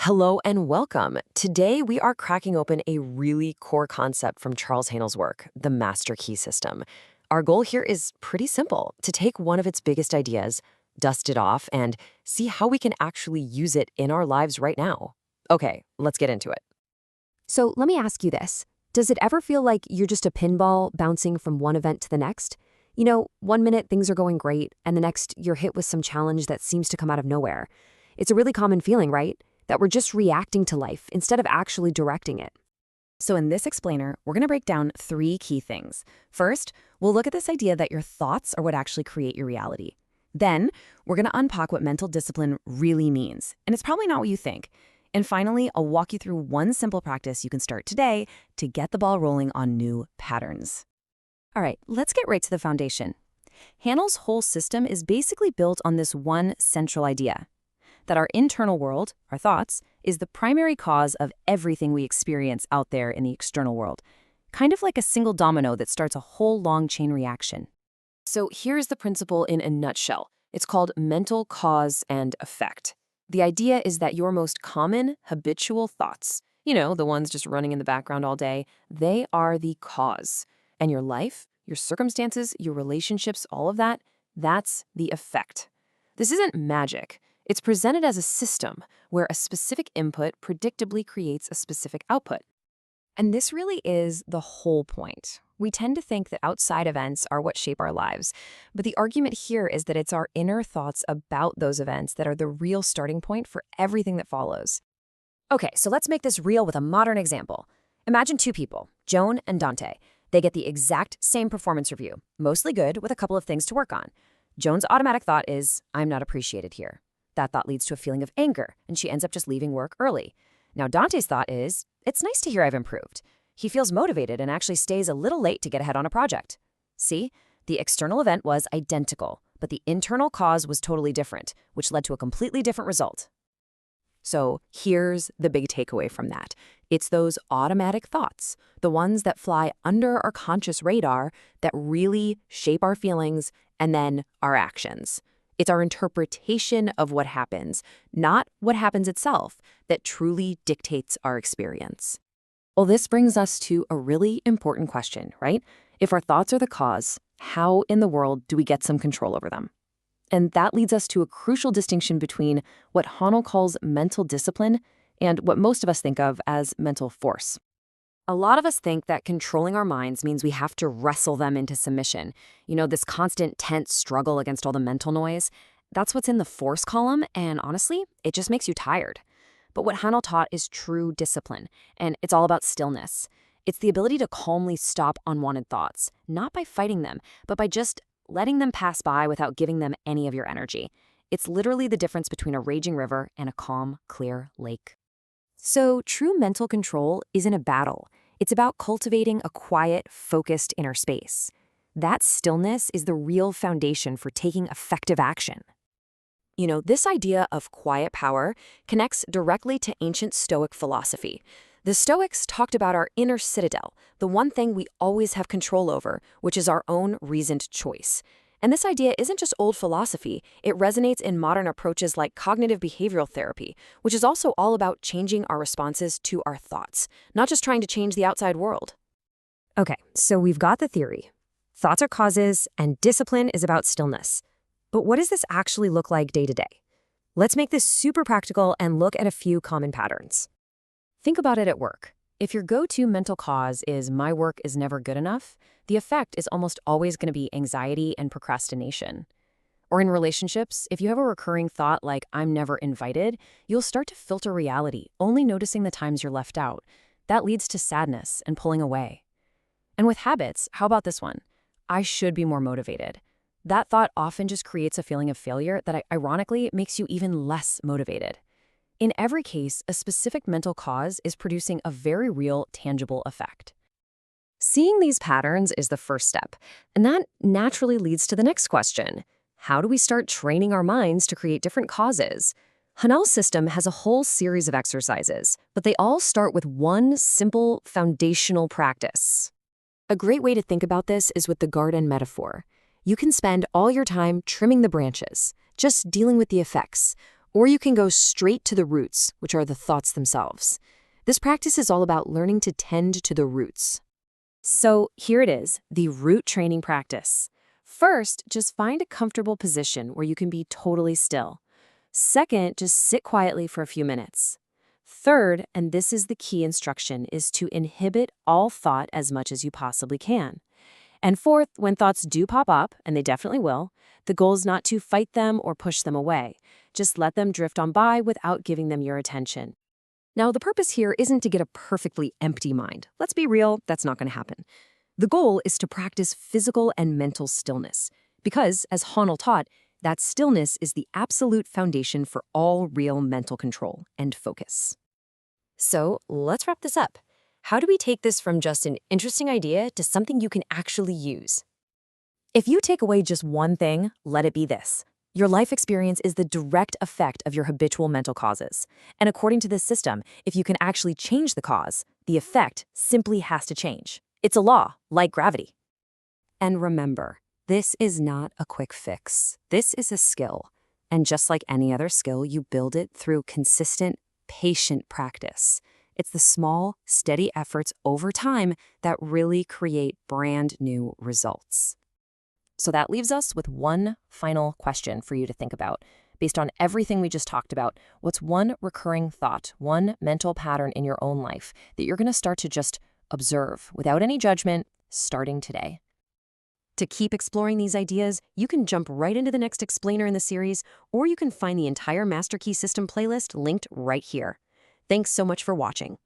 Hello and welcome. Today we are cracking open a really core concept from Charles Haanel's work, the master key system. Our goal here is pretty simple, to take one of its biggest ideas, dust it off, and see how we can actually use it in our lives right now. Okay, let's get into it. So let me ask you this. Does it ever feel like you're just a pinball bouncing from one event to the next? One minute things are going great, and the next you're hit with some challenge that seems to come out of nowhere. It's a really common feeling, right? That we're just reacting to life instead of actually directing it. So in this explainer, we're going to break down three key things. First, we'll look at this idea that your thoughts are what actually create your reality. Then, we're going to unpack what mental discipline really means, and it's probably not what you think. And finally, I'll walk you through one simple practice you can start today to get the ball rolling on new patterns. All right, let's get right to the foundation. Haanel's whole system is basically built on this one central idea, that our internal world, our thoughts, is the primary cause of everything we experience out there in the external world, kind of like a single domino that starts a whole long chain reaction. So here's the principle in a nutshell. It's called mental cause and effect. The idea is that your most common habitual thoughts, the ones just running in the background all day, they are the cause. And your life, your circumstances, your relationships, all of that, that's the effect. This isn't magic. It's presented as a system where a specific input predictably creates a specific output. And this really is the whole point. We tend to think that outside events are what shape our lives, but the argument here is that it's our inner thoughts about those events that are the real starting point for everything that follows. Okay, so let's make this real with a modern example. Imagine two people, Joan and Dante. They get the exact same performance review, mostly good with a couple of things to work on. Joan's automatic thought is, I'm not appreciated here. That thought leads to a feeling of anger, and she ends up just leaving work early. Now, Dante's thought is, it's nice to hear I've improved. He feels motivated and actually stays a little late to get ahead on a project. See, the external event was identical, but the internal cause was totally different, which led to a completely different result. So here's the big takeaway from that. It's those automatic thoughts, the ones that fly under our conscious radar, that really shape our feelings and then our actions. It's our interpretation of what happens, not what happens itself, that truly dictates our experience. Well, this brings us to a really important question, right? If our thoughts are the cause, how in the world do we get some control over them? And that leads us to a crucial distinction between what Haanel calls mental discipline and what most of us think of as mental force. A lot of us think that controlling our minds means we have to wrestle them into submission. This constant tense struggle against all the mental noise. That's what's in the force column, and honestly, it just makes you tired. But what Haanel taught is true discipline, and it's all about stillness. It's the ability to calmly stop unwanted thoughts, not by fighting them, but by just letting them pass by without giving them any of your energy. It's literally the difference between a raging river and a calm, clear lake. So true mental control isn't a battle. It's about cultivating a quiet, focused inner space. That stillness is the real foundation for taking effective action. This idea of quiet power connects directly to ancient Stoic philosophy. The Stoics talked about our inner citadel, the one thing we always have control over, which is our own reasoned choice. And this idea isn't just old philosophy, it resonates in modern approaches like cognitive behavioral therapy, which is also all about changing our responses to our thoughts, not just trying to change the outside world. Okay, so we've got the theory. Thoughts are causes, and discipline is about stillness. But what does this actually look like day to day? Let's make this super practical and look at a few common patterns. Think about it at work. If your go-to mental cause is my work is never good enough, the effect is almost always going to be anxiety and procrastination. Or in relationships, if you have a recurring thought like I'm never invited, you'll start to filter reality, only noticing the times you're left out. That leads to sadness and pulling away. And with habits, how about this one? I should be more motivated. That thought often just creates a feeling of failure that ironically makes you even less motivated. In every case, a specific mental cause is producing a very real, tangible effect. Seeing these patterns is the first step, and that naturally leads to the next question. How do we start training our minds to create different causes? Haanel's system has a whole series of exercises, but they all start with one simple, foundational practice. A great way to think about this is with the garden metaphor. You can spend all your time trimming the branches, just dealing with the effects. Or you can go straight to the roots, which are the thoughts themselves. This practice is all about learning to tend to the roots. So here it is, the root training practice. First, just find a comfortable position where you can be totally still. Second, just sit quietly for a few minutes. Third, and this is the key instruction, is to inhibit all thought as much as you possibly can. And fourth, when thoughts do pop up, and they definitely will, the goal is not to fight them or push them away. Just let them drift on by without giving them your attention. Now, the purpose here isn't to get a perfectly empty mind. Let's be real, that's not going to happen. The goal is to practice physical and mental stillness, because, as Haanel taught, that stillness is the absolute foundation for all real mental control and focus. So, let's wrap this up. How do we take this from just an interesting idea to something you can actually use? If you take away just one thing, let it be this. Your life experience is the direct effect of your habitual mental causes. And according to this system, if you can actually change the cause, the effect simply has to change. It's a law, like gravity. And remember, this is not a quick fix. This is a skill. And just like any other skill, you build it through consistent, patient practice. It's the small, steady efforts over time that really create brand new results. So that leaves us with one final question for you to think about. Based on everything we just talked about, what's one recurring thought, one mental pattern in your own life that you're going to start to just observe without any judgment starting today? To keep exploring these ideas, you can jump right into the next explainer in the series, or you can find the entire Master Key System playlist linked right here. Thanks so much for watching.